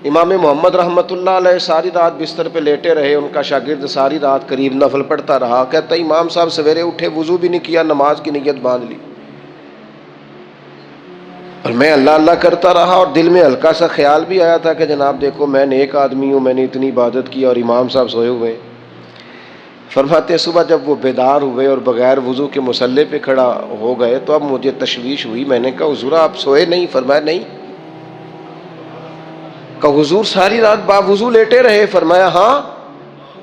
امام محمد رحمۃ اللہ علیہ ساری رات بستر پہ لیٹے رہے، ان کا شاگرد ساری رات قریب نفل پڑھتا رہا، کہتا ہے امام صاحب سویرے اٹھے، وضو بھی نہیں کیا، نماز کی نیت باندھ لی، اور میں اللہ اللہ کرتا رہا، اور دل میں ہلکا سا خیال بھی آیا تھا کہ جناب دیکھو میں نیک آدمی ہوں، میں نے اتنی عبادت کی اور امام صاحب سوئے ہوئے ہیں۔ فرماتے ہیں صبح جب وہ بیدار ہوئے اور بغیر وضو کے مصلی پہ کھڑا ہو گئے تو اب مجھے تشویش ہوئی، میں نے کہا حضور آپ سوئے نہیں؟ فرمایا نہیں۔ کہا حضور ساری رات باوضو لیٹے رہے؟ فرمایا ہاں۔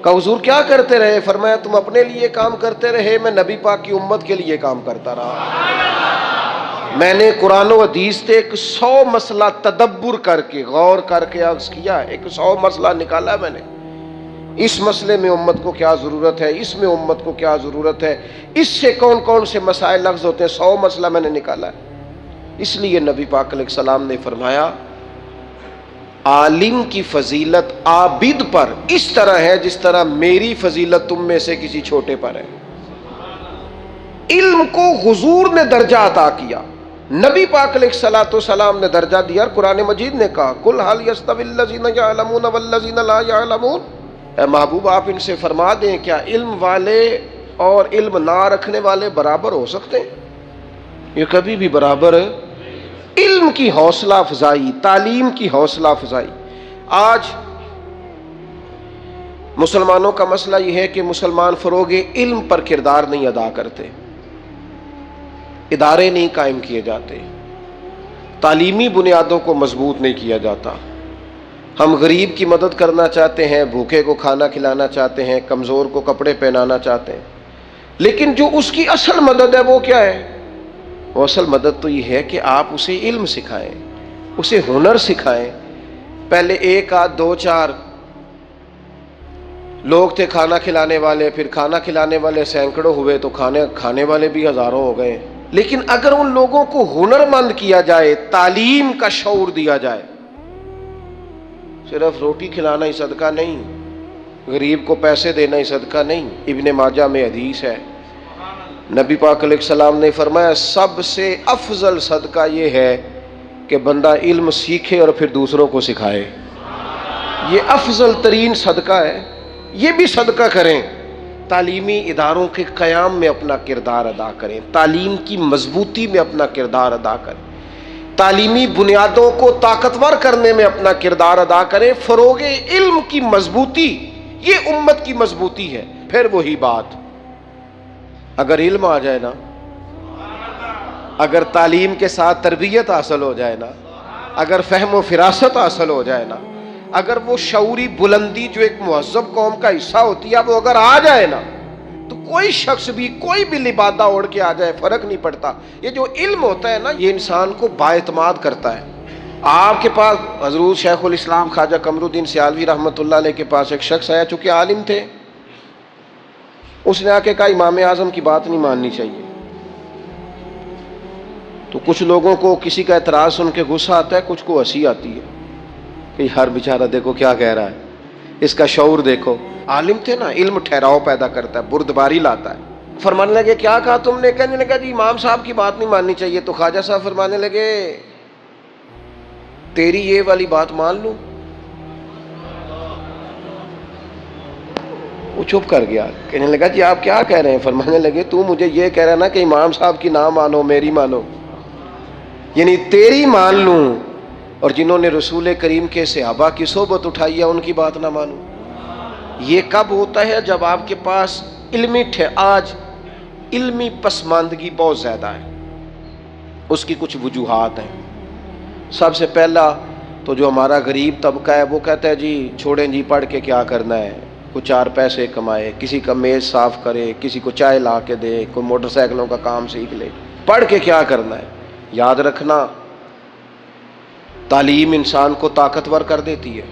کہا حضور کیا کرتے رہے؟ فرمایا تم اپنے لیے کام کرتے رہے، میں نبی پاک کی امت کے لیے کام کرتا رہا۔ میں نے قرآن و حدیث سے 100 مسئلہ تدبر کر کے غور کر کے عرض کیا، 100 مسئلہ نکالا میں نے، اس مسئلے میں امت کو کیا ضرورت ہے، اس میں امت کو کیا ضرورت ہے، اس سے کون کون سے مسائل لفظ ہوتے ہیں، 100 مسئلہ میں نے نکالا ہے۔ اس لیے نبی پاک علیہ السلام نے فرمایا عالم کی فضیلت عابد پر اس طرح ہے جس طرح میری فضیلت تم میں سے کسی چھوٹے پر ہے۔ علم کو حضور نے درجہ عطا کیا، نبی پاک علیہ الصلوۃ والسلام نے درجہ دیا، اور قرآن مجید نے کہا قل هل يستوي الذين يعلمون والذين لا يعلمون، اے محبوب آپ ان سے فرما دیں کیا علم والے اور علم نہ رکھنے والے برابر ہو سکتے ہیں؟ یہ کبھی بھی برابر ہے۔ علم کی حوصلہ افزائی، تعلیم کی حوصلہ افزائی۔ آج مسلمانوں کا مسئلہ یہ ہے کہ مسلمان فروغ علم پر کردار نہیں ادا کرتے، ادارے نہیں قائم کیے جاتے، تعلیمی بنیادوں کو مضبوط نہیں کیا جاتا۔ ہم غریب کی مدد کرنا چاہتے ہیں، بھوکے کو کھانا کھلانا چاہتے ہیں، کمزور کو کپڑے پہنانا چاہتے ہیں، لیکن جو اس کی اصل مدد ہے وہ کیا ہے؟ وہ اصل مدد تو یہ ہے کہ آپ اسے علم سکھائیں، اسے ہنر سکھائیں۔ پہلے 1 آدھ 2 4 لوگ تھے کھانا کھلانے والے، پھر کھانا کھلانے والے سینکڑوں ہوئے تو کھانے والے بھی ہزاروں ہو گئے۔ لیکن اگر ان لوگوں کو ہنر مند کیا جائے، تعلیم کا شعور دیا جائے، صرف روٹی کھلانا ہی صدقہ نہیں، غریب کو پیسے دینا ہی صدقہ نہیں۔ ابن ماجہ میں حدیث ہے، نبی پاک علیہ السلام نے فرمایا سب سے افضل صدقہ یہ ہے کہ بندہ علم سیکھے اور پھر دوسروں کو سکھائے، یہ افضل ترین صدقہ ہے۔ یہ بھی صدقہ کریں، تعلیمی اداروں کے قیام میں اپنا کردار ادا کریں، تعلیم کی مضبوطی میں اپنا کردار ادا کریں، تعلیمی بنیادوں کو طاقتور کرنے میں اپنا کردار ادا کریں۔ فروغ علم کی مضبوطی یہ امت کی مضبوطی ہے۔ پھر وہی بات، اگر علم آ جائے نا، اگر تعلیم کے ساتھ تربیت حاصل ہو جائے نا، اگر فہم و فراست حاصل ہو جائے نا، اگر وہ شعوری بلندی جو ایک مہذب قوم کا حصہ ہوتی ہے وہ اگر آ جائے نا، تو کوئی شخص بھی کوئی بھی لبادہ اوڑھ کے آ جائے فرق نہیں پڑتا۔ یہ جو علم ہوتا ہے نا یہ انسان کو بااعتماد کرتا ہے۔ آپ کے پاس حضرت شیخ الاسلام خواجہ قمر الدین سیالوی رحمۃ اللہ علیہ کے پاس ایک شخص آیا، چونکہ عالم تھے، اس نے آ کے کہا امام اعظم کی بات نہیں ماننی چاہیے۔ تو کچھ لوگوں کو کسی کا اعتراض سن کے غصہ آتا ہے، کچھ کو ہنسی آتی ہے کہ ہر بیچارہ دیکھو کیا کہہ رہا ہے، اس کا شعور دیکھو۔ عالم تھے نا، علم ٹھہراؤ پیدا کرتا ہے، بردباری لاتا ہے۔ فرمانے لگے کیا کہا تم نے؟ کہنے لگا جی امام صاحب کی بات نہیں ماننی چاہیے۔ تو خواجہ صاحب فرمانے لگے تیری یہ والی بات مان لوں؟ وہ چپ کر گیا، کہنے لگا جی آپ کیا کہہ رہے ہیں؟ فرمانے لگے تو مجھے یہ کہہ رہا نا کہ امام صاحب کی نہ مانو میری مانو، یعنی تیری مان لوں اور جنہوں نے رسول کریم کے صحابہ کی صحبت اٹھائی ہے ان کی بات نہ مانوں۔ یہ کب ہوتا ہے؟ جب آپ کے پاس آج علمی پسماندگی بہت زیادہ ہے۔ اس کی کچھ وجوہات ہیں۔ سب سے پہلا تو جو ہمارا غریب طبقہ ہے وہ کہتا ہے جی چھوڑیں جی، پڑھ کے کیا کرنا ہے، کچھ 4 پیسے کمائے، کسی کا میز صاف کرے، کسی کو چائے لا کے دے، کوئی موٹر سائیکلوں کا کام سیکھ لے، پڑھ کے کیا کرنا ہے۔ یاد رکھنا تعلیم انسان کو طاقتور کر دیتی ہے۔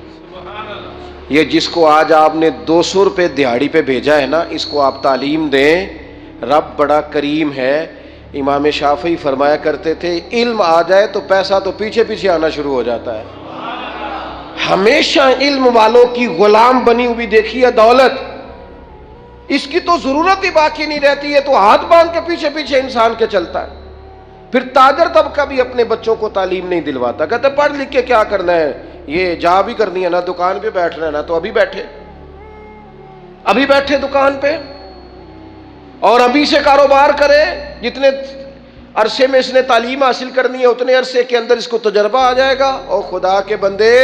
یہ جس کو آج آپ نے 200 روپے دہاڑی پہ بھیجا ہے نا، اس کو آپ تعلیم دیں، رب بڑا کریم ہے۔ امام شافعی فرمایا کرتے تھے علم آ جائے تو پیسہ تو پیچھے پیچھے آنا شروع ہو جاتا ہے۔ ہمیشہ علم والوں کی غلام بنی ہوئی دیکھیے دولت، اس کی تو ضرورت ہی باقی نہیں رہتی ہے، تو ہاتھ باندھ کے پیچھے پیچھے انسان کے چلتا ہے۔ پھر تاجر طبقہ بھی اپنے بچوں کو تعلیم نہیں دلواتا، کہتے پڑھ لکھ کے کیا کرنا ہے، یہ جا بھی کرنی ہے نا دکان پہ بیٹھ رہے نا تو ابھی بیٹھے دکان پہ اور ابھی سے کاروبار کرے. جتنے عرصے میں اس نے تعلیم حاصل کرنی ہے اتنے عرصے کے اندر اس کو تجربہ آ جائے گا. اور خدا کے بندے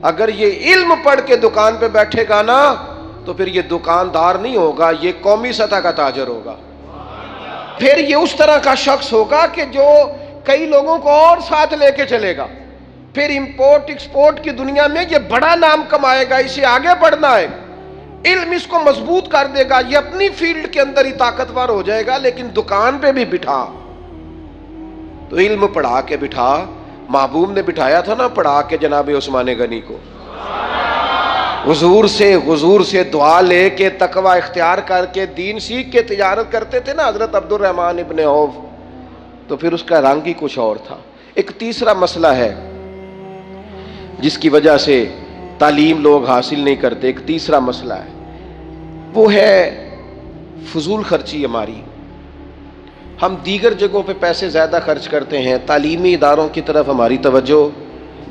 اگر یہ علم پڑھ کے دکان پہ بیٹھے گا نا تو پھر یہ دکاندار نہیں ہوگا, یہ قومی سطح کا تاجر ہوگا. پھر یہ اس طرح کا شخص ہوگا کہ جو کئی لوگوں کو اور ساتھ لے کے چلے گا. پھر امپورٹ ایکسپورٹ کی دنیا میں یہ بڑا نام کمائے گا, اسے آگے بڑھنا ہے. علم اس کو مضبوط کر دے گا, یہ اپنی فیلڈ کے اندر ہی طاقتور ہو جائے گا. لیکن دکان پہ بھی بٹھا تو علم پڑھا کے بٹھا. محبوب نے بٹھایا تھا نا پڑھا کے جناب عثمان غنی کو, حضور سے دعا لے کے تقوی اختیار کر کے دین سیکھ کے تجارت کرتے تھے نا حضرت عبد الرحمن ابن عوف, تو پھر اس کا رنگ ہی کچھ اور تھا. ایک تیسرا مسئلہ ہے جس کی وجہ سے تعلیم لوگ حاصل نہیں کرتے. ایک تیسرا مسئلہ ہے, وہ ہے فضول خرچی ہماری. ہم دیگر جگہوں پہ پیسے زیادہ خرچ کرتے ہیں, تعلیمی اداروں کی طرف ہماری توجہ,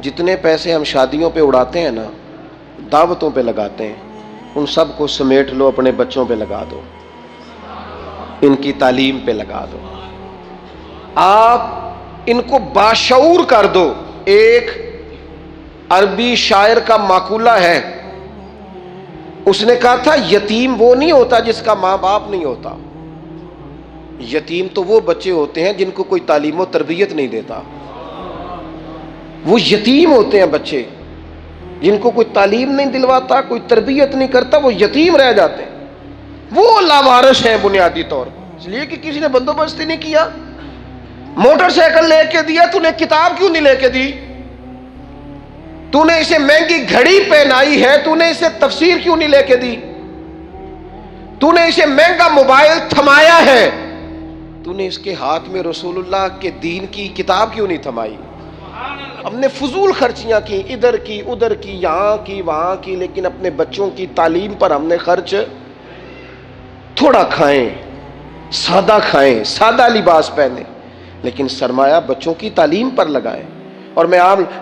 جتنے پیسے ہم شادیوں پہ اڑاتے ہیں نا, دعوتوں پہ لگاتے ہیں, ان سب کو سمیٹ لو, اپنے بچوں پہ لگا دو, ان کی تعلیم پہ لگا دو. آپ ان کو باشعور کر دو. ایک عربی شاعر کا مقولہ ہے, اس نے کہا تھا یتیم وہ نہیں ہوتا جس کا ماں باپ نہیں ہوتا, یتیم تو وہ بچے ہوتے ہیں جن کو کوئی تعلیم و تربیت نہیں دیتا. وہ یتیم ہوتے ہیں بچے جن کو کوئی تعلیم نہیں دلواتا, کوئی تربیت نہیں کرتا, وہ یتیم رہ جاتے ہیں. وہ لاوارث ہیں بنیادی طور پر, اس لیے کہ کسی نے بندوبست نہیں کیا. موٹر سائیکل لے کے دیا, تو نے کتاب کیوں نہیں لے کے دی؟ تو نے اسے مہنگی گھڑی پہنائی ہے, تو نے اسے تفسیر کیوں نہیں لے کے دی؟ تو نے اسے مہنگا موبائل تھمایا ہے, تو نے اس کے ہاتھ میں رسول اللہ کے دین کی کتاب کیوں نہیں تھمائی؟ ہم نے فضول خرچیاں کی, ادھر کی ادھر کی, یہاں کی وہاں کی, لیکن اپنے بچوں کی تعلیم پر ہم نے خرچ تھوڑا کھائیں, سادہ کھائیں, سادہ لباس پہنیں, لیکن سرمایہ بچوں کی تعلیم پر لگائیں. اور میں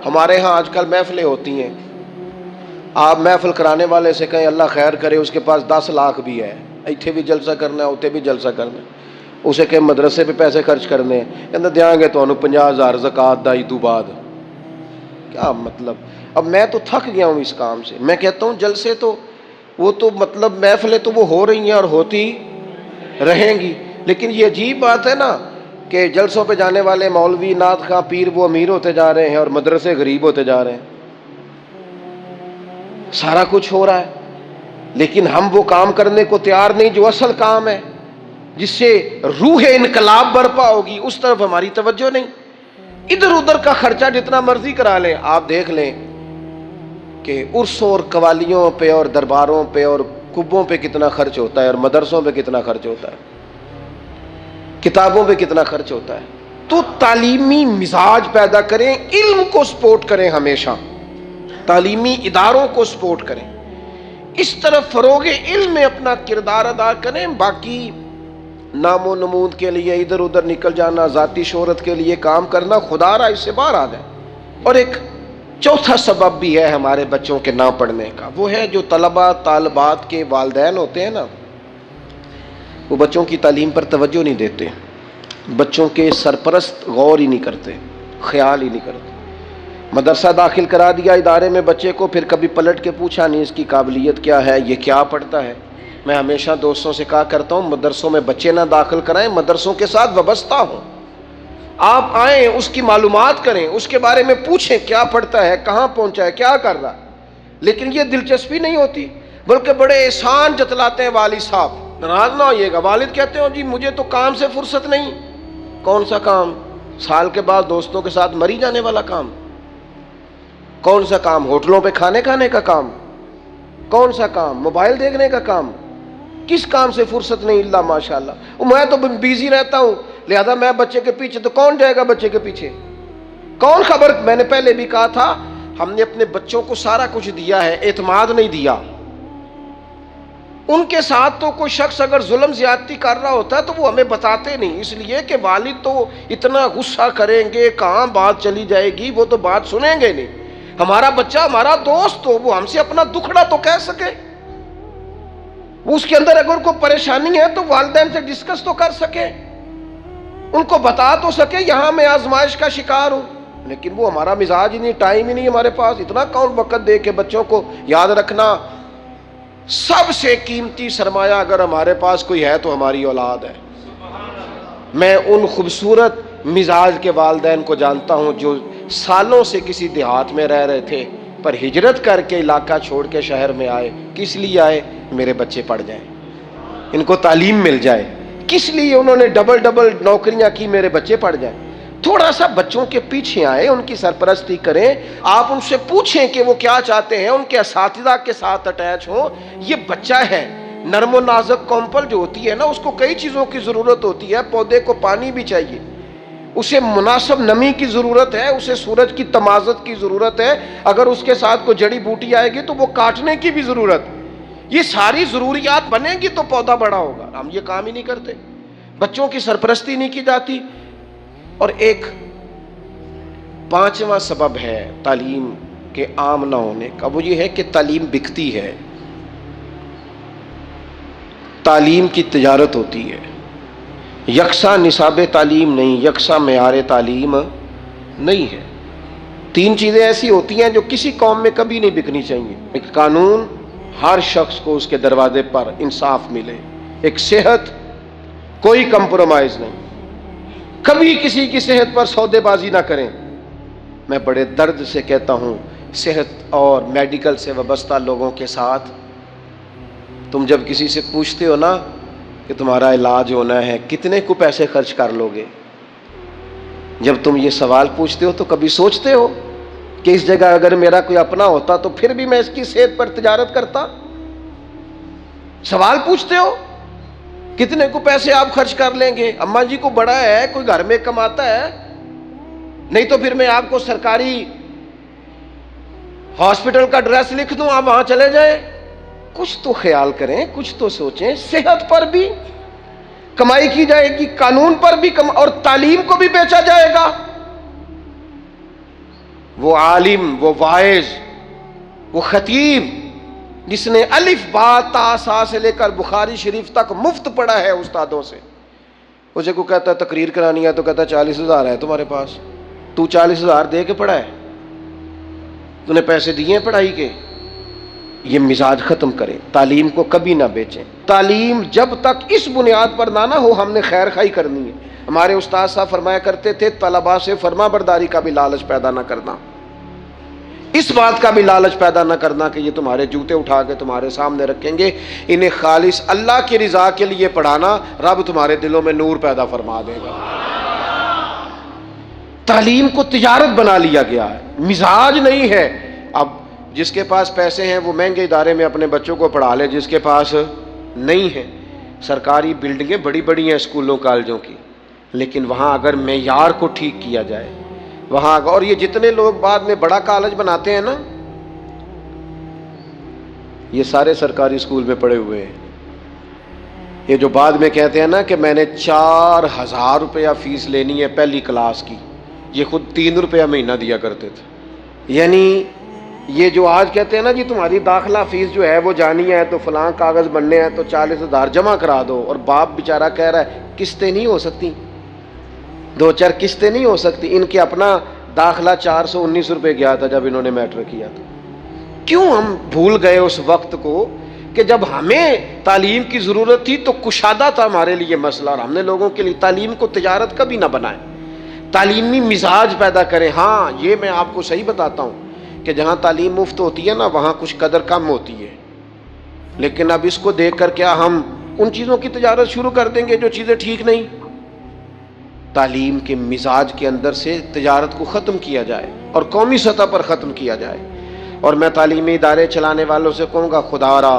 ہمارے ہاں آج کل محفلیں ہوتی ہیں, آپ محفل کرانے والے سے کہیں اللہ خیر کرے, اس کے پاس 10 لاکھ بھی ہے, ایتھے بھی جلسہ کرنا ہے, اتنے بھی جلسہ کرنا ہے, اسے کہیں مدرسے پہ پیسے خرچ کرنے ہیں, کہنا دیاں گے تو 50,000 زکوٰۃ دائی تو بعد. کیا مطلب؟ اب میں تو تھک گیا ہوں اس کام سے. میں کہتا ہوں جلسے تو وہ تو مطلب محفلیں تو وہ ہو رہی ہیں اور ہوتی رہیں گی, لیکن یہ عجیب بات ہے نا کہ جلسوں پہ جانے والے مولوی نعت خواں پیر وہ امیر ہوتے جا رہے ہیں اور مدرسے غریب ہوتے جا رہے ہیں. سارا کچھ ہو رہا ہے, لیکن ہم وہ کام کرنے کو تیار نہیں جو اصل کام ہے, جس سے روح انقلاب برپا ہوگی. اس طرف ہماری توجہ نہیں. ادھر ادھر کا خرچہ جتنا مرضی کرا لیں. آپ دیکھ لیں کہ عرسوں اور قوالیوں پہ اور درباروں پہ اور کبوں پہ کتنا خرچ ہوتا ہے, اور مدرسوں پہ کتنا خرچ ہوتا ہے, کتابوں پہ کتنا خرچ ہوتا ہے. تو تعلیمی مزاج پیدا کریں, علم کو سپورٹ کریں, ہمیشہ تعلیمی اداروں کو سپورٹ کریں, اس طرف فروغ علم میں اپنا کردار ادا کریں. باقی نام و نمود کے لیے ادھر ادھر نکل جانا, ذاتی شہرت کے لیے کام کرنا, خدا را اس سے باہر آ جائے. اور ایک چوتھا سبب بھی ہے ہمارے بچوں کے نہ پڑھنے کا, وہ ہے جو طلبہ طالبات کے والدین ہوتے ہیں نا, وہ بچوں کی تعلیم پر توجہ نہیں دیتے, بچوں کے سرپرست غور ہی نہیں کرتے, خیال ہی نہیں کرتے. مدرسہ داخل کرا دیا ادارے میں بچے کو, پھر کبھی پلٹ کے پوچھا نہیں اس کی قابلیت کیا ہے, یہ کیا پڑھتا ہے. میں ہمیشہ دوستوں سے کہا کرتا ہوں مدرسوں میں بچے نہ داخل کرائیں, مدرسوں کے ساتھ وابستہ ہوں. آپ آئیں, اس کی معلومات کریں, اس کے بارے میں پوچھیں کیا پڑھتا ہے, کہاں پہنچا ہے, کیا کر رہا. لیکن یہ دلچسپی نہیں ہوتی, بلکہ بڑے احسان جتلاتے ہیں والد صاحب. ناراض نہ ہوئیے گا, والد کہتے ہیں جی مجھے تو کام سے فرصت نہیں. کون سا کام؟ سال کے بعد دوستوں کے ساتھ مری جانے والا کام. کون سا کام؟ ہوٹلوں پہ کھانے کا کام. کون سا کام؟ موبائل دیکھنے کا کام. کس کام سے فرصت نہیں اللہ ماشاءاللہ. میں تو بیزی رہتا ہوں, لہذا میں بچے کے پیچھے, تو کون جائے گا بچے کے پیچھے؟ کون خبر؟ میں نے پہلے بھی کہا تھا ہم نے اپنے بچوں کو سارا کچھ دیا ہے, اعتماد نہیں دیا. ان کے ساتھ تو کوئی شخص اگر ظلم زیادتی کر رہا ہوتا ہے تو وہ ہمیں بتاتے نہیں, اس لیے کہ والد تو اتنا غصہ کریں گے, کہاں بات چلی جائے گی, وہ تو بات سنیں گے نہیں. ہمارا بچہ ہمارا دوست ہو، وہ ہم سے اپنا دکھڑا تو کہہ سکے، اس کے اندر اگر کوئی پریشانی ہے تو والدین سے ڈسکس تو کر سکے، ان کو بتا تو سکے یہاں میں آزمائش کا شکار ہوں۔ لیکن وہ ہمارا مزاج ہی نہیں، ٹائم ہی نہیں ہمارے پاس، اتنا کون وقت دے کے بچوں کو یاد رکھنا۔ سب سے قیمتی سرمایہ اگر ہمارے پاس کوئی ہے تو ہماری اولاد ہے۔ میں ان خوبصورت مزاج کے والدین کو جانتا ہوں جو سالوں سے کسی دیہات میں رہ رہے تھے، پر ہجرت کر کے علاقہ چھوڑ کے شہر میں آئے۔ کس لیے آئے؟ میرے بچے پڑھ جائیں، ان کو تعلیم مل جائے۔ کس لیے انہوں نے ڈبل ڈبل نوکریاں کی؟ میرے بچے پڑھ جائیں۔ تھوڑا سا بچوں کے پیچھے آئیں، ان کی سرپرستی کریں، آپ ان سے پوچھیں کہ وہ کیا چاہتے ہیں، ان کے اساتذہ کے ساتھ اٹیچ ہوں۔ یہ بچہ ہے، نرم و نازک کومپل جو ہوتی ہے نا، اس کو کئی چیزوں کی ضرورت ہوتی ہے۔ پودے کو پانی بھی چاہیے، اسے مناسب نمی کی ضرورت ہے، اسے سورج کی تمازت کی ضرورت ہے، اگر اس کے ساتھ کوئی جڑی بوٹی آئے گی تو وہ کاٹنے کی بھی ضرورت۔ یہ ساری ضروریات بنے گی تو پودا بڑا ہوگا۔ ہم یہ کام ہی نہیں کرتے، بچوں کی سرپرستی نہیں کی جاتی۔ اور ایک پانچواں سبب ہے تعلیم کے عام نہ ہونے کا، وہ یہ ہے کہ تعلیم بکتی ہے، تعلیم کی تجارت ہوتی ہے۔ یکساں نصاب تعلیم نہیں، یکساں معیار تعلیم نہیں ہے۔ تین چیزیں ایسی ہوتی ہیں جو کسی قوم میں کبھی نہیں بکنی چاہیے۔ ایک قانون، ہر شخص کو اس کے دروازے پر انصاف ملے۔ ایک صحت، کوئی کمپرومائز نہیں، کبھی کسی کی صحت پر سودے بازی نہ کریں۔ میں بڑے درد سے کہتا ہوں، صحت اور میڈیکل سے وابستہ لوگوں کے ساتھ تم جب کسی سے پوچھتے ہو نا کہ تمہارا علاج ہونا ہے، کتنے کو پیسے خرچ کر لو گے، جب تم یہ سوال پوچھتے ہو تو کبھی سوچتے ہو کہ اس جگہ اگر میرا کوئی اپنا ہوتا تو پھر بھی میں اس کی صحت پر تجارت کرتا؟ سوال پوچھتے ہو کتنے کو پیسے آپ خرچ کر لیں گے؟ اماں جی کو بڑا ہے، کوئی گھر میں کماتا ہے، نہیں تو پھر میں آپ کو سرکاری ہاسپٹل کا ایڈریس لکھ دوں، آپ وہاں چلے جائیں۔ کچھ تو خیال کریں، کچھ تو سوچیں۔ صحت پر بھی کمائی کی جائے گی، قانون پر بھی اور تعلیم کو بھی بیچا جائے گا۔ وہ عالم، وہ واعظ، وہ خطیب جس نے الف با تا سا سے لے کر بخاری شریف تک مفت پڑھا ہے استادوں سے، اسے کو کہتا ہے تقریر کرانی ہے تو کہتا ہے 40,000 ہے تمہارے پاس، تو 40,000 دے کے پڑھا ہے؟ تو نے پیسے دیے ہیں پڑھائی کے؟ یہ مزاج ختم کریں، تعلیم کو کبھی نہ بیچیں۔ تعلیم جب تک اس بنیاد پر نہ ہو ہم نے خیر خواہی کرنی ہے۔ ہمارے استاد صاحب فرمایا کرتے تھے طلباء سے فرما برداری کا بھی لالچ پیدا نہ کرنا، اس بات کا بھی لالچ پیدا نہ کرنا کہ یہ تمہارے جوتے اٹھا کے تمہارے سامنے رکھیں گے، انہیں خالص اللہ کی رضا کے لیے پڑھانا، رب تمہارے دلوں میں نور پیدا فرما دے گا۔ تعلیم کو تجارت بنا لیا گیا ہے، مزاج نہیں ہے۔ اب جس کے پاس پیسے ہیں وہ مہنگے ادارے میں اپنے بچوں کو پڑھا لے، جس کے پاس نہیں ہے، سرکاری بلڈنگیں بڑی بڑی ہیں اسکولوں کالجوں کی، لیکن وہاں اگر معیار کو ٹھیک کیا جائے، وہاں اور یہ جتنے لوگ بعد میں بڑا کالج بناتے ہیں نا، یہ سارے سرکاری اسکول میں پڑھے ہوئے ہیں۔ یہ جو بعد میں کہتے ہیں نا کہ میں نے 4,000 روپیہ فیس لینی ہے پہلی کلاس کی، یہ خود 3 روپیہ مہینہ دیا کرتے تھے۔ یعنی یہ جو آج کہتے ہیں نا جی تمہاری داخلہ فیس جو ہے وہ جانی ہے تو فلاں کاغذ بننے ہیں تو 40,000 جمع کرا دو، اور باپ بیچارہ کہہ رہا ہے قسطیں نہیں ہو سکتی، 2-4 قسطیں نہیں ہو سکتی۔ ان کے اپنا داخلہ 419 روپے گیا تھا جب انہوں نے میٹرک کیا تھا۔ کیوں ہم بھول گئے اس وقت کو کہ جب ہمیں تعلیم کی ضرورت تھی تو کشادہ تھا ہمارے لیے مسئلہ، اور ہم نے لوگوں کے لیے تعلیم کو تجارت کبھی نہ بنائیں، تعلیمی مزاج پیدا کریں۔ ہاں یہ میں آپ کو صحیح بتاتا ہوں کہ جہاں تعلیم مفت ہوتی ہے نا وہاں کچھ قدر کم ہوتی ہے، لیکن اب اس کو دیکھ کر کیا ہم ان چیزوں کی تجارت شروع کر دیں گے جو چیزیں ٹھیک نہیں؟ تعلیم کے مزاج کے اندر سے تجارت کو ختم کیا جائے اور قومی سطح پر ختم کیا جائے۔ اور میں تعلیمی ادارے چلانے والوں سے کہوں گا خدا را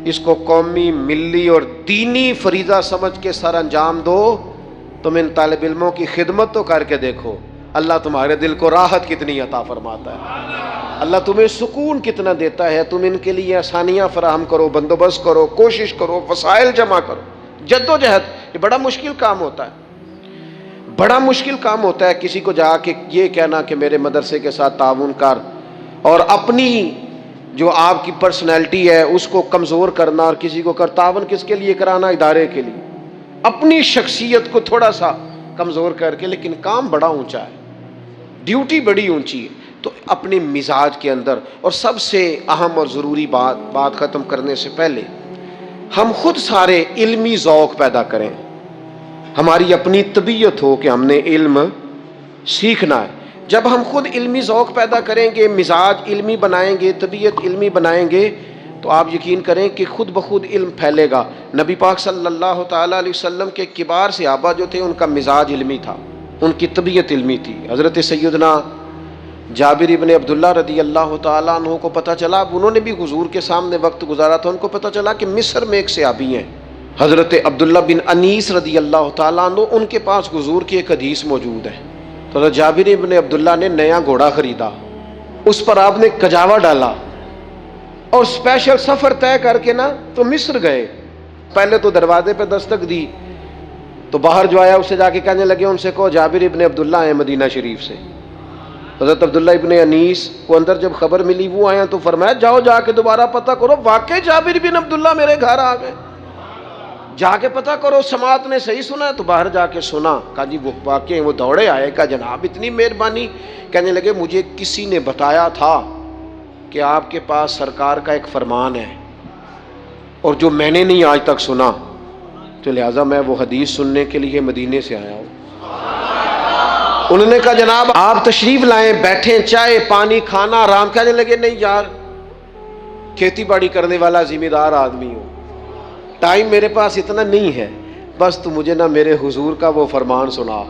اس کو قومی، ملی اور دینی فریضہ سمجھ کے سر انجام دو۔ تم ان طالب علموں کی خدمت تو کر کے دیکھو، اللہ تمہارے دل کو راحت کتنی عطا فرماتا ہے، اللہ تمہیں سکون کتنا دیتا ہے۔ تم ان کے لیے آسانیاں فراہم کرو، بندوبست کرو، کوشش کرو، وسائل جمع کرو، جدوجہد۔ یہ بڑا مشکل کام ہوتا ہے، بڑا مشکل کام ہوتا ہے کسی کو جا کے یہ کہنا کہ میرے مدرسے کے ساتھ تعاون کر اور اپنی جو آپ کی پرسنالٹی ہے اس کو کمزور کرنا اور کسی کو تعاون کس کے لیے کرانا؟ ادارے کے لیے. اپنی شخصیت کو تھوڑا سا کمزور کر کے، لیکن کام بڑا اونچا ہے، ڈیوٹی بڑی اونچی ہے. تو اپنے مزاج کے اندر، اور سب سے اہم اور ضروری بات ختم کرنے سے پہلے ہم خود سارے علمی ذوق پیدا کریں. ہماری اپنی طبیعت ہو کہ ہم نے علم سیکھنا ہے. جب ہم خود علمی ذوق پیدا کریں گے، مزاج علمی بنائیں گے، طبیعت علمی بنائیں گے، تو آپ یقین کریں کہ خود بخود علم پھیلے گا. نبی پاک صلی اللہ تعالیٰ علیہ وسلم کے کبار صحابہ جو تھے، ان کا مزاج علمی تھا، ان کی طبیعت علمی تھی. حضرت سیدنا جابر ابن عبداللہ رضی اللہ تعالیٰ عنہ کو پتہ چلا، اب انہوں نے بھی حضور کے سامنے وقت گزارا تھا، ان کو پتہ چلا کہ مصر میں ایک صحابی ہیں حضرت عبداللہ بن انیس رضی اللہ تعالیٰ عنہ، ان کے پاس حضور کی ایک حدیث موجود ہے. تو حضرت جابر ابن عبداللہ نے نیا گھوڑا خریدا، اس پر آپ نے کجاوا ڈالا اور اسپیشل سفر طے کر کے نا تو مصر گئے. پہلے تو دروازے پہ دستک دی، تو باہر جو آیا اسے جا کے کہنے لگے، ان سے کہو جابر ابن عبداللہ ہیں مدینہ شریف سے. حضرت عبداللہ ابن انیس کو اندر جب خبر ملی، وہ آیا تو فرمایا جاؤ جا کے دوبارہ پتہ کرو، واقعی جابر بن عبداللہ میرے گھر آ گئے، جا کے پتہ کرو سماعت نے صحیح سنا ہے. تو باہر جا کے سنا، کہا جی وہ واقعی وہ دوڑے آئے، کہا جناب اتنی مہربانی. کہنے لگے مجھے کسی نے بتایا تھا کہ آپ کے پاس سرکار کا ایک فرمان ہے، اور جو میں نے نہیں آج تک سنا، تو لہٰذا میں وہ حدیث سننے کے لیے مدینے سے آیا ہوں. انہوں نے کہا جناب آپ تشریف لائیں، بیٹھیں، چائے پانی کھانا آرام. کہنے لگے نہیں یار، کھیتی باڑی کرنے والا ذمہ دار آدمی ہوں، ٹائم میرے پاس اتنا نہیں ہے، بس تو مجھے نہ میرے حضور کا وہ فرمان سنا.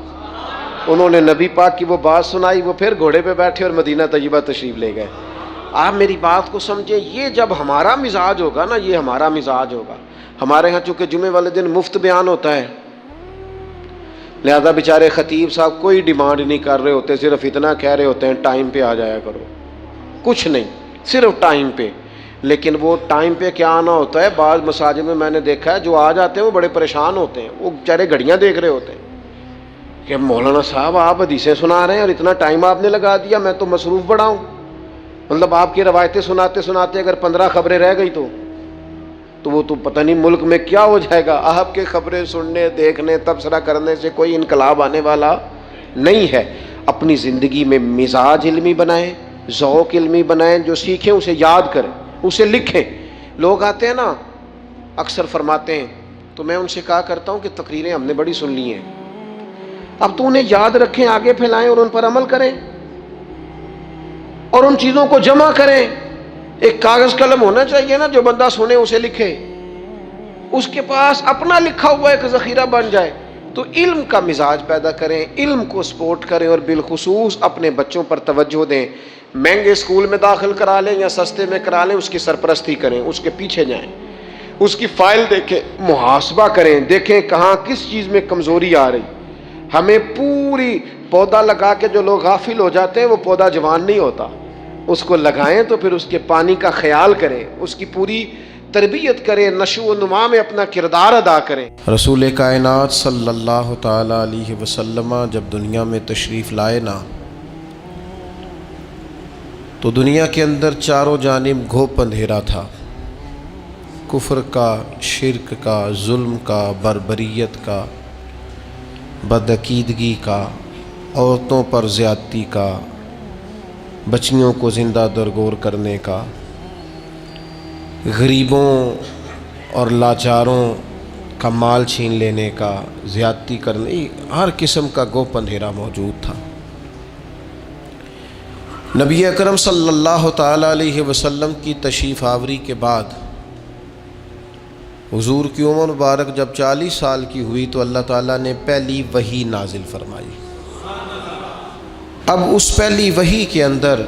انہوں نے نبی پاک کی وہ بات سنائی، وہ پھر گھوڑے پہ بیٹھے اور مدینہ طیبہ تشریف لے گئے. آپ میری بات کو سمجھیں، یہ جب ہمارا مزاج ہوگا نا، یہ ہمارا مزاج ہوگا. ہمارے ہاں چونکہ جمعے والے دن مفت بیان ہوتا ہے، لہذا بیچارے خطیب صاحب کوئی ڈیمانڈ نہیں کر رہے ہوتے، صرف اتنا کہہ رہے ہوتے ہیں ٹائم پہ آ جایا کرو، کچھ نہیں، صرف ٹائم پہ. لیکن وہ ٹائم پہ کیا آنا ہوتا ہے، بعض مساجد میں میں نے دیکھا ہے جو آ جاتے ہیں وہ بڑے پریشان ہوتے ہیں، وہ بیچارے گھڑیاں دیکھ رہے ہوتے ہیں کہ مولانا صاحب آپ حدیثیں سنا رہے ہیں اور اتنا ٹائم آپ نے لگا دیا، میں تو مصروف بڑا ہوں. مطلب آپ کی روایتیں سناتے سناتے اگر 15 خبریں رہ گئی تو وہ تو پتہ نہیں ملک میں کیا ہو جائے گا. آپ کے خبریں سننے، دیکھنے، تبصرہ کرنے سے کوئی انقلاب آنے والا نہیں ہے. اپنی زندگی میں مزاج علمی بنائیں، ذوق علمی بنائیں، جو سیکھیں اسے یاد کریں، اسے لکھیں. لوگ آتے ہیں نا اکثر فرماتے ہیں، تو میں ان سے کہا کرتا ہوں کہ تقریریں ہم نے بڑی سن لی ہیں، اب تو انہیں یاد رکھیں، آگے پھیلائیں اور ان پر عمل کریں اور ان چیزوں کو جمع کریں. ایک کاغذ قلم ہونا چاہیے نا، جو بندہ سنے اسے لکھے، اس کے پاس اپنا لکھا ہوا ایک ذخیرہ بن جائے. تو علم کا مزاج پیدا کریں، علم کو سپورٹ کریں، اور بالخصوص اپنے بچوں پر توجہ دیں. مہنگے اسکول میں داخل کرا لیں یا سستے میں کرا لیں، اس کی سرپرستی کریں، اس کے پیچھے جائیں، اس کی فائل دیکھیں، محاسبہ کریں، دیکھیں کہاں کس چیز میں کمزوری آ رہی. ہمیں پوری پودا لگا کے جو لوگ غافل ہو جاتے ہیں، وہ پودا جوان نہیں ہوتا، اس کو لگائیں تو پھر اس کے پانی کا خیال کریں، اس کی پوری تربیت کریں، نشو و نما میں اپنا کردار ادا کریں. رسول کائنات صلی اللہ تعالی علیہ وسلم جب دنیا میں تشریف لائے نا، تو دنیا کے اندر چاروں جانب گھوپ اندھیرا تھا، کفر کا، شرک کا، ظلم کا، بربریت کا، بدعقیدگی کا، عورتوں پر زیادتی کا، بچیوں کو زندہ درگور کرنے کا، غریبوں اور لاچاروں کا مال چھین لینے کا، زیادتی کرنے، ہر قسم کا گوپ اندھیرا موجود تھا. نبی اکرم صلی اللہ تعالی علیہ وسلم کی تشریف آوری کے بعد حضور کی عمر مبارک جب 40 سال کی ہوئی تو اللہ تعالیٰ نے پہلی وحی نازل فرمائی. اب اس پہلی وحی کے اندر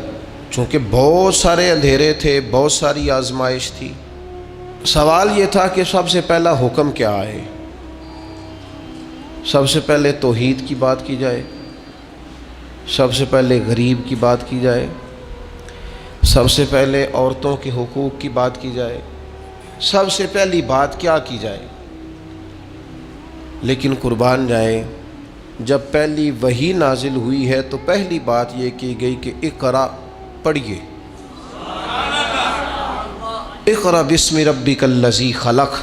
چونکہ بہت سارے اندھیرے تھے، بہت ساری آزمائش تھی، سوال یہ تھا کہ سب سے پہلا حکم کیا ہے. سب سے پہلے توحید کی بات کی جائے، سب سے پہلے غریب کی بات کی جائے، سب سے پہلے عورتوں کے حقوق کی بات کی جائے، سب سے پہلی بات کیا کی جائے. لیکن قربان جائیں، جب پہلی وحی نازل ہوئی ہے تو پہلی بات یہ کی گئی کہ اقرا، پڑھیے. اقرأ بسم ربک الذی خلق،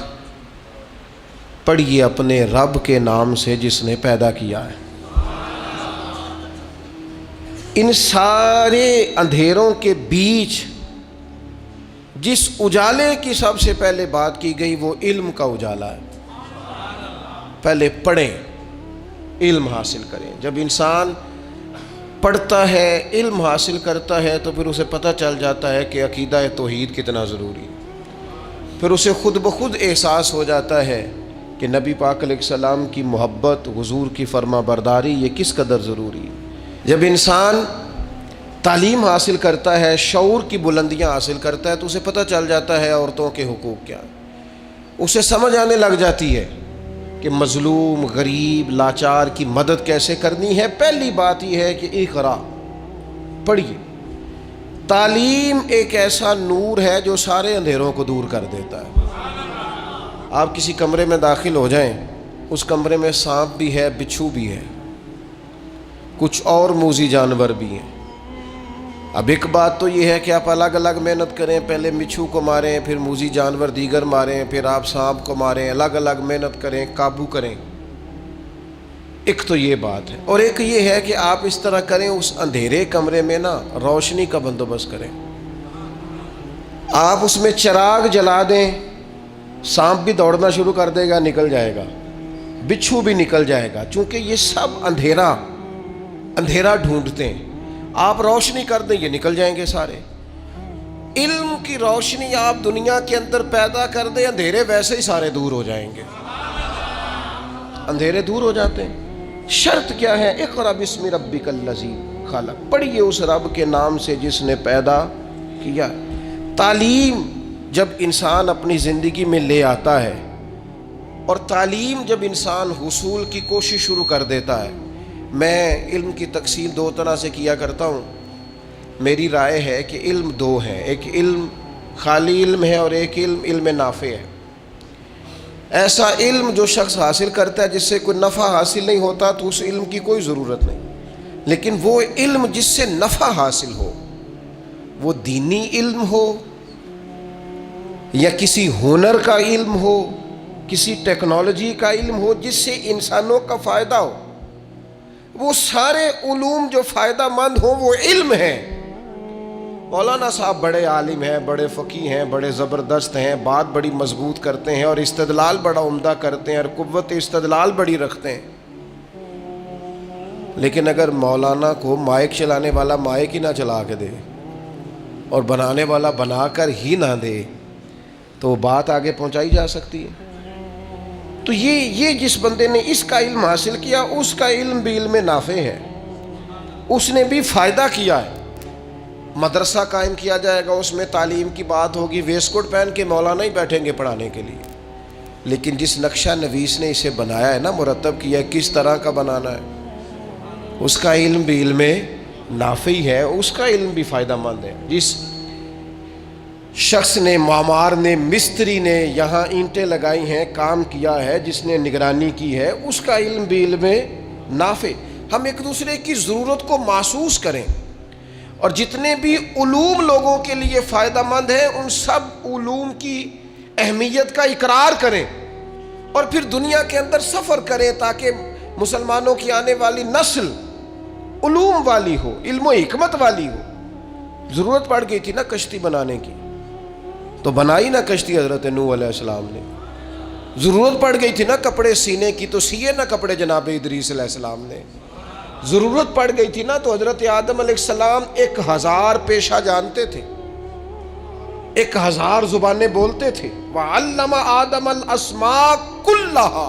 پڑھیے اپنے رب کے نام سے جس نے پیدا کیا ہے۔ ان سارے اندھیروں کے بیچ جس اجالے کی سب سے پہلے بات کی گئی وہ علم کا اجالا ہے۔ پہلے پڑھیں، علم حاصل کریں۔ جب انسان پڑھتا ہے، علم حاصل کرتا ہے، تو پھر اسے پتہ چل جاتا ہے کہ عقیدہ توحید کتنا ضروری ہے۔ پھر اسے خود بخود احساس ہو جاتا ہے کہ نبی پاک علیہ السلام کی محبت، حضور کی فرما برداری یہ کس قدر ضروری ہے۔ جب انسان تعلیم حاصل کرتا ہے، شعور کی بلندیاں حاصل کرتا ہے، تو اسے پتہ چل جاتا ہے عورتوں کے حقوق کیا ہیں۔ اسے سمجھ آنے لگ جاتی ہے کہ مظلوم، غریب، لاچار کی مدد کیسے کرنی ہے۔ پہلی بات یہ ہے کہ اقرا، پڑھیے۔ تعلیم ایک ایسا نور ہے جو سارے اندھیروں کو دور کر دیتا ہے۔ آپ کسی کمرے میں داخل ہو جائیں، اس کمرے میں سانپ بھی ہے، بچھو بھی ہے، کچھ اور موذی جانور بھی ہیں۔ اب ایک بات تو یہ ہے کہ آپ الگ الگ محنت کریں، پہلے مچھو کو ماریں، پھر موذی جانور دیگر ماریں، پھر آپ سانپ کو ماریں، الگ الگ محنت کریں، قابو کریں۔ ایک تو یہ بات ہے، اور ایک یہ ہے کہ آپ اس طرح کریں، اس اندھیرے کمرے میں نا روشنی کا بندوبست کریں۔ آپ اس میں چراغ جلا دیں، سانپ بھی دوڑنا شروع کر دے گا، نکل جائے گا، بچھو بھی نکل جائے گا، چونکہ یہ سب اندھیرا ڈھونڈتے ہیں۔ آپ روشنی کر دیں، یہ نکل جائیں گے سارے۔ علم کی روشنی آپ دنیا کے اندر پیدا کر دیں، اندھیرے ویسے ہی سارے دور ہو جائیں گے، اندھیرے دور ہو جاتے ہیں۔ شرط کیا ہے؟ اقرأ بسم ربک الذی خلق، پڑھیے اس رب کے نام سے جس نے پیدا کیا۔ تعلیم جب انسان اپنی زندگی میں لے آتا ہے، اور تعلیم جب انسان حصول کی کوشش شروع کر دیتا ہے، میں علم کی تقسیم دو طرح سے کیا کرتا ہوں۔ میری رائے ہے کہ علم دو ہیں، ایک علم خالی علم ہے اور ایک علم نافع ہے۔ ایسا علم جو شخص حاصل کرتا ہے جس سے کوئی نفع حاصل نہیں ہوتا تو اس علم کی کوئی ضرورت نہیں، لیکن وہ علم جس سے نفع حاصل ہو، وہ دینی علم ہو یا کسی ہنر کا علم ہو، کسی ٹیکنالوجی کا علم ہو جس سے انسانوں کا فائدہ ہو، وہ سارے علوم جو فائدہ مند ہوں وہ علم ہیں۔ مولانا صاحب بڑے عالم ہیں، بڑے فقیہ ہیں، بڑے زبردست ہیں، بات بڑی مضبوط کرتے ہیں اور استدلال بڑا عمدہ کرتے ہیں اور قوت استدلال بڑی رکھتے ہیں، لیکن اگر مولانا کو مائک چلانے والا مائک ہی نہ چلا کے دے اور بنانے والا بنا کر ہی نہ دے تو بات آگے پہنچائی جا سکتی ہے۔ تو یہ جس بندے نے اس کا علم حاصل کیا، اس کا علم بھی علم نافع ہے، اس نے بھی فائدہ کیا ہے۔ مدرسہ قائم کیا جائے گا، اس میں تعلیم کی بات ہوگی، ویسٹ کوٹ پہن کے مولانا ہی بیٹھیں گے پڑھانے کے لیے، لیکن جس نقشہ نویس نے اسے بنایا ہے نا، مرتب کیا ہے، کس طرح کا بنانا ہے، اس کا علم بھی علم نافع ہے، اس کا علم بھی فائدہ مند ہے۔ جس شخص نے، معمار نے، مستری نے یہاں اینٹیں لگائی ہیں، کام کیا ہے، جس نے نگرانی کی ہے، اس کا علم بھی علم نافع۔ ہم ایک دوسرے کی ضرورت کو محسوس کریں، اور جتنے بھی علوم لوگوں کے لیے فائدہ مند ہیں ان سب علوم کی اہمیت کا اقرار کریں، اور پھر دنیا کے اندر سفر کریں تاکہ مسلمانوں کی آنے والی نسل علوم والی ہو، علم و حکمت والی ہو۔ ضرورت پڑ گئی تھی نا کشتی بنانے کی، تو بنائی نا کشتی حضرت نوح علیہ السلام نے۔ ضرورت پڑ گئی تھی نا کپڑے سینے کی، تو سیے نا کپڑے جناب ادریس علیہ السلام نے۔ ضرورت پڑ گئی تھی نا تو حضرت آدم علیہ السلام 1000 پیشہ جانتے تھے، 1000 زبانیں بولتے تھے۔ وَعَلَّمَ آدَمَ الْأَسْمَاءَ كُلَّهَا،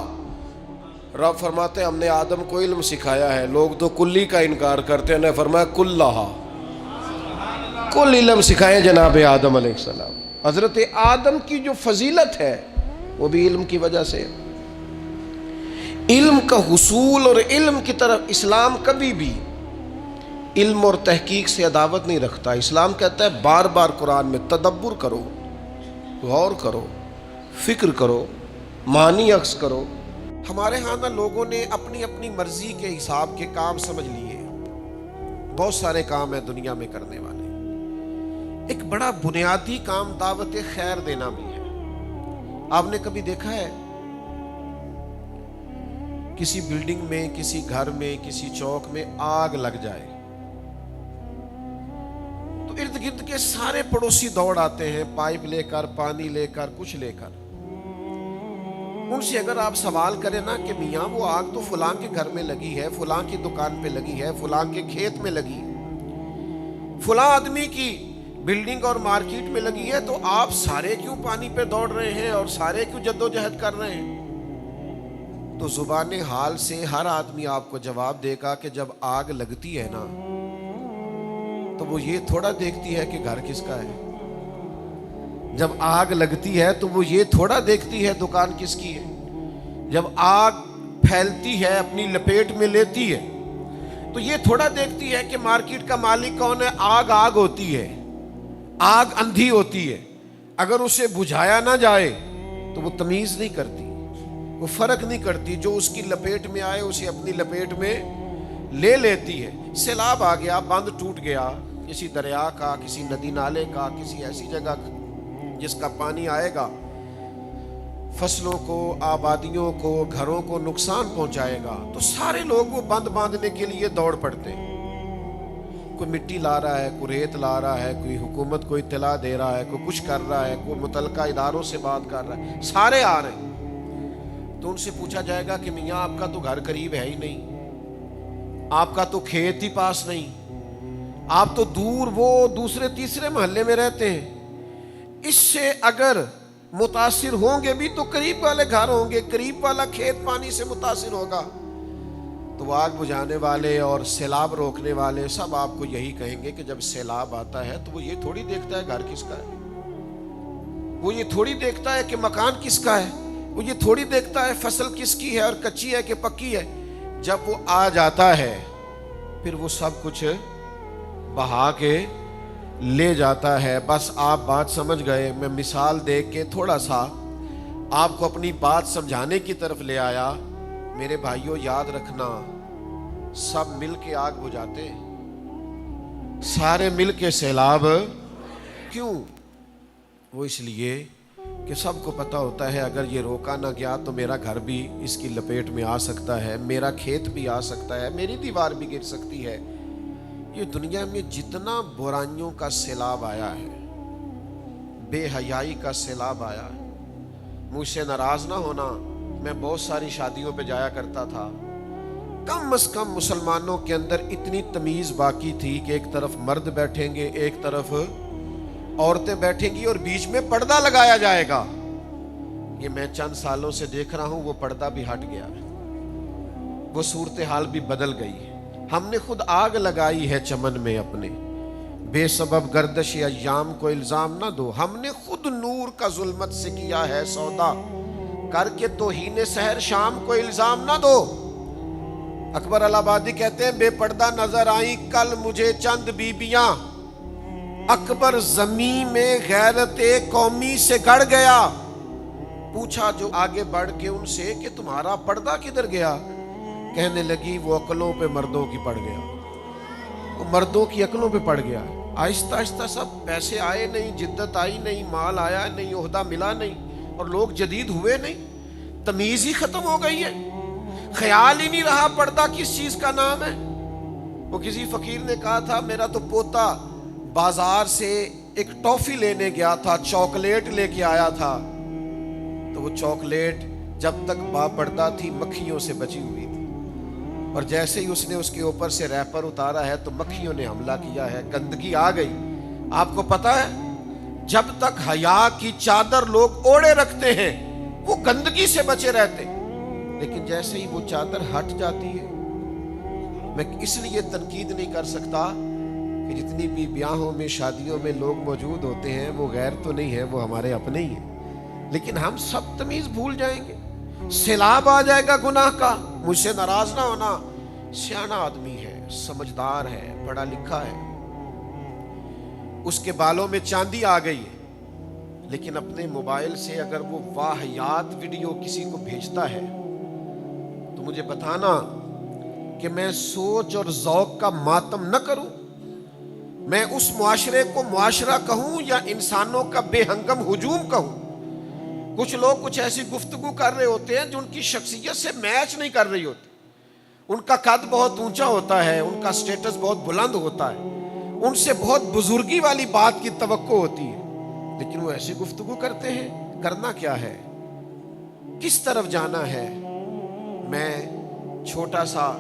رب فرماتے ہیں ہم نے آدم کو علم سکھایا ہے۔ لوگ تو کلی کا انکار کرتے ہیں، نے فرمایا كُلَّهَا، کل علم سکھائے جناب آدم علیہ السلام۔ حضرت آدم کی جو فضیلت ہے وہ بھی علم کی وجہ سے۔ علم کا حصول اور علم کی طرف اسلام کبھی بھی علم اور تحقیق سے عداوت نہیں رکھتا۔ اسلام کہتا ہے بار بار قرآن میں تدبر کرو، غور کرو، فکر کرو، معنی اخذ کرو۔ ہمارے ہاں نا لوگوں نے اپنی اپنی مرضی کے حساب کے کام سمجھ لیے، بہت سارے کام ہیں دنیا میں کرنے والے، ایک بڑا بنیادی کام دعوت خیر دینا بھی ہے. آپ نے کبھی دیکھا ہے کسی بلڈنگ میں، کسی گھر میں، کسی چوک میں آگ لگ جائے تو ارد گرد کے سارے پڑوسی دوڑ آتے ہیں، پائپ لے کر، پانی لے کر، کچھ لے کر. ان سے اگر آپ سوال کریں نا کہ میاں وہ آگ تو فلاں کے گھر میں لگی ہے، فلاں کی دکان پہ لگی ہے، فلاں کے کھیت میں لگی ہے، فلاں آدمی کی بلڈنگ اور مارکیٹ میں لگی ہے، تو آپ سارے کیوں پانی پہ دوڑ رہے ہیں اور سارے کیوں جدوجہد کر رہے ہیں؟ تو زبان حال سے ہر آدمی آپ کو جواب دے گا کہ جب آگ لگتی ہے نا تو وہ یہ تھوڑا دیکھتی ہے کہ گھر کس کا ہے. جب آگ لگتی ہے تو وہ یہ تھوڑا دیکھتی ہے دکان کس کی ہے. جب آگ پھیلتی ہے، اپنی لپیٹ میں لیتی ہے، تو یہ تھوڑا دیکھتی ہے کہ مارکیٹ کا مالک کون ہے. آگ آگ ہوتی ہے، آگ اندھی ہوتی ہے. اگر اسے بجھایا نہ جائے تو وہ تمیز نہیں کرتی، وہ فرق نہیں کرتی. جو اس کی لپیٹ میں آئے اسے اپنی لپیٹ میں لے لیتی ہے. سیلاب آ گیا، بند ٹوٹ گیا کسی دریا کا، کسی ندی نالے کا، کسی ایسی جگہ جس کا پانی آئے گا فصلوں کو، آبادیوں کو، گھروں کو نقصان پہنچائے گا، تو سارے لوگ وہ بند باندھنے کے لیے دوڑ پڑتے ہیں. کوئی مٹی لا رہا ہے، کوئی ریت لا رہا ہے، کوئی حکومت کو اطلاع دے رہا ہے، کوئی کچھ کر رہا ہے، کوئی متعلقہ اداروں سے بات کر رہا ہے، سارے آ رہے ہیں. تو ان سے پوچھا جائے گا کہ میاں آپ کا تو گھر قریب ہے ہی نہیں، آپ کا تو کھیت ہی پاس نہیں، آپ تو دور وہ دوسرے تیسرے محلے میں رہتے ہیں. اس سے اگر متاثر ہوں گے بھی تو قریب والے گھر ہوں گے، قریب والا کھیت پانی سے متاثر ہوگا. تو وہ آگ بجھانے والے اور سیلاب روکنے والے سب آپ کو یہی کہیں گے کہ جب سیلاب آتا ہے تو وہ یہ تھوڑی دیکھتا ہے گھر کس کا ہے، وہ یہ تھوڑی دیکھتا ہے کہ مکان کس کا ہے، وہ یہ تھوڑی دیکھتا ہے فصل کس کی ہے اور کچی ہے کہ پکی ہے. جب وہ آ جاتا ہے پھر وہ سب کچھ بہا کے لے جاتا ہے. بس آپ بات سمجھ گئے. میں مثال دے کے تھوڑا سا آپ کو اپنی بات سمجھانے کی طرف لے آیا. میرے بھائیوں یاد رکھنا، سب مل کے آگ بجھاتے، سارے مل کے سیلاب کیوں؟ وہ اس لیے کہ سب کو پتہ ہوتا ہے اگر یہ روکا نہ گیا تو میرا گھر بھی اس کی لپیٹ میں آ سکتا ہے، میرا کھیت بھی آ سکتا ہے، میری دیوار بھی گر سکتی ہے. یہ دنیا میں جتنا برائیوں کا سیلاب آیا ہے، بے حیائی کا سیلاب آیا ہے، مجھ سے ناراض نہ ہونا، میں بہت ساری شادیوں پہ جایا کرتا تھا. کم از کم مسلمانوں کے اندر اتنی تمیز باقی تھی کہ ایک طرف مرد بیٹھیں گے، ایک طرف عورتیں بیٹھیں گی اور بیچ میں پردہ لگایا جائے گا. یہ میں چند سالوں سے دیکھ رہا ہوں، وہ پردہ بھی ہٹ گیا، وہ صورتحال بھی بدل گئی ہے. ہم نے خود آگ لگائی ہے چمن میں اپنے، بے سبب گردش ایام کو الزام نہ دو. ہم نے خود نور کا ظلمت سے کیا ہے سودا، کر کے توہین سحر شام کو الزام نہ دو. اکبر الہ آبادی کہتے ہیں بے پردہ نظر آئیں کل مجھے چند بیبیاں، اکبر زمین میں غیرت قومی سے گڑ گیا. پوچھا جو آگے بڑھ کے ان سے کہ تمہارا پردہ کدھر گیا؟ کہنے لگی وہ عقلوں پہ مردوں کی پڑ گیا، وہ مردوں کی عقلوں پہ پڑ گیا. آہستہ آہستہ سب پیسے آئے نہیں، جدت آئی نہیں، مال آیا نہیں، عہدہ ملا نہیں، اور لوگ جدید ہوئے نہیں. تمیز ہی ختم ہو گئی ہے، خیال ہی نہیں رہا پردہ کس چیز کا نام ہے. وہ کسی فقیر نے کہا تھا میرا تو پوتا بازار سے ایک ٹافی لینے گیا تھا، چاکلیٹ لے کے آیا تھا، تو وہ چاکلیٹ جب تک باپردہ تھی مکھیوں سے بچی ہوئی تھی، اور جیسے ہی اس نے اس کے اوپر سے ریپر اتارا ہے تو مکھیوں نے حملہ کیا ہے، گندگی آ گئی. آپ کو پتا ہے جب تک حیا کی چادر لوگ اوڑے رکھتے ہیں وہ گندگی سے بچے رہتے، لیکن جیسے ہی وہ چادر ہٹ جاتی ہے، میں اس لیے تنقید نہیں کر سکتا کہ جتنی بھی بیاہوں میں شادیوں میں لوگ موجود ہوتے ہیں وہ غیر تو نہیں ہیں، وہ ہمارے اپنے ہی ہیں، لیکن ہم سب تمیز بھول جائیں گے. سیلاب آ جائے گا گناہ کا. مجھ سے ناراض نہ ہونا، سیانا آدمی ہے، سمجھدار ہے، پڑھا لکھا ہے، اس کے بالوں میں چاندی آ گئی ہے، لیکن اپنے موبائل سے اگر وہ واہیات ویڈیو کسی کو بھیجتا ہے تو مجھے بتانا کہ میں سوچ اور ذوق کا ماتم نہ کروں. میں اس معاشرے کو معاشرہ کہوں یا انسانوں کا بے ہنگم ہجوم کہوں؟ کچھ لوگ کچھ ایسی گفتگو کر رہے ہوتے ہیں جو ان کی شخصیت سے میچ نہیں کر رہی ہوتی. ان کا قد بہت اونچا ہوتا ہے، ان کا سٹیٹس بہت بلند ہوتا ہے، ان سے بہت بزرگی والی بات کی توقع ہوتی ہے، لیکن وہ ایسی گفتگو کرتے ہیں. کرنا کیا ہے؟ کس طرف جانا ہے؟ میں چھوٹا سا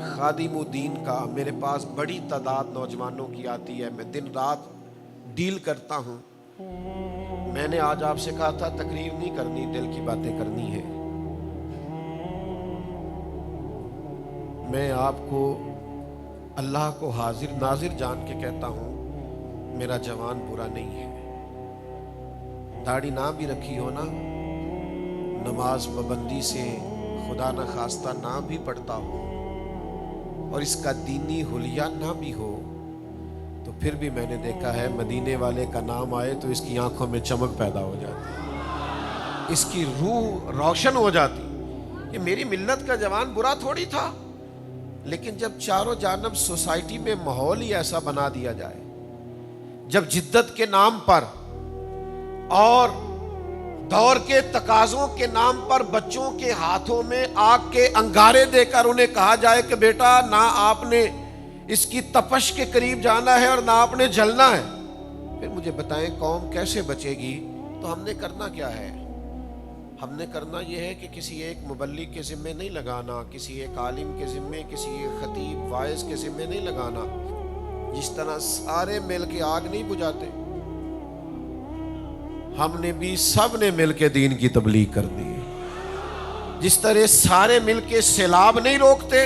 خادم الدین کا، میرے پاس بڑی تعداد نوجوانوں کی آتی ہے، میں دن رات ڈیل کرتا ہوں. میں نے آج آپ سے کہا تھا تقریر نہیں کرنی، دل کی باتیں کرنی ہے. میں آپ کو اللہ کو حاضر ناظر جان کے کہتا ہوں، میرا جوان برا نہیں ہے. داڑھی نہ بھی رکھی ہو نا، نماز پابندی سے خدا نہ خواستہ نہ بھی پڑھتا ہو، اور اس کا دینی حلیہ نہ بھی ہو، تو پھر بھی میں نے دیکھا ہے مدینے والے کا نام آئے تو اس کی آنکھوں میں چمک پیدا ہو جاتی، اس کی روح روشن ہو جاتی کہ میری ملت کا جوان برا تھوڑی تھا. لیکن جب چاروں جانب سوسائٹی میں ماحول ہی ایسا بنا دیا جائے، جب جدت کے نام پر اور دور کے تقاضوں کے نام پر بچوں کے ہاتھوں میں آگ کے انگارے دے کر انہیں کہا جائے کہ بیٹا نہ آپ نے اس کی تپش کے قریب جانا ہے اور نہ آپ نے جلنا ہے، پھر مجھے بتائیں قوم کیسے بچے گی؟ تو ہم نے کرنا کیا ہے؟ ہم نے کرنا یہ ہے کہ کسی ایک مبلغ کے ذمے نہیں لگانا، کسی ایک عالم کے ذمے، کسی ایک خطیب واعظ کے ذمے نہیں لگانا. جس طرح سارے مل کے آگ نہیں بجھاتے، ہم نے بھی سب نے مل کے دین کی تبلیغ کر دی. جس طرح سارے مل کے سیلاب نہیں روکتے،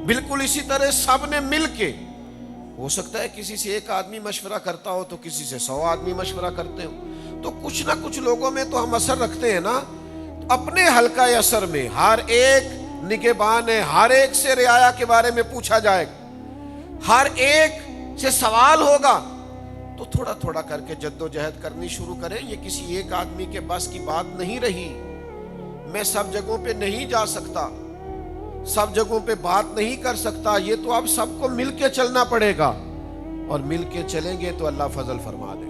بالکل اسی طرح سب نے مل کے، ہو سکتا ہے کسی سے ایک آدمی مشورہ کرتا ہو تو کسی سے 100 آدمی مشورہ کرتے ہو، تو کچھ نہ کچھ لوگوں میں تو ہم اثر رکھتے ہیں نا. اپنے حلقہ اثر میں ہر ایک نگہبان ہے، ہر ایک سے رعایا کے بارے میں پوچھا جائے گا، ہر ایک سے سوال ہوگا، تو تھوڑا تھوڑا کر کے جد و جہد کرنی شروع کریں. یہ کسی ایک آدمی کے بس کی بات نہیں رہی. میں سب جگہوں پہ نہیں جا سکتا، سب جگہوں پہ بات نہیں کر سکتا. یہ تو اب سب کو مل کے چلنا پڑے گا، اور مل کے چلیں گے تو اللہ فضل فرما دے.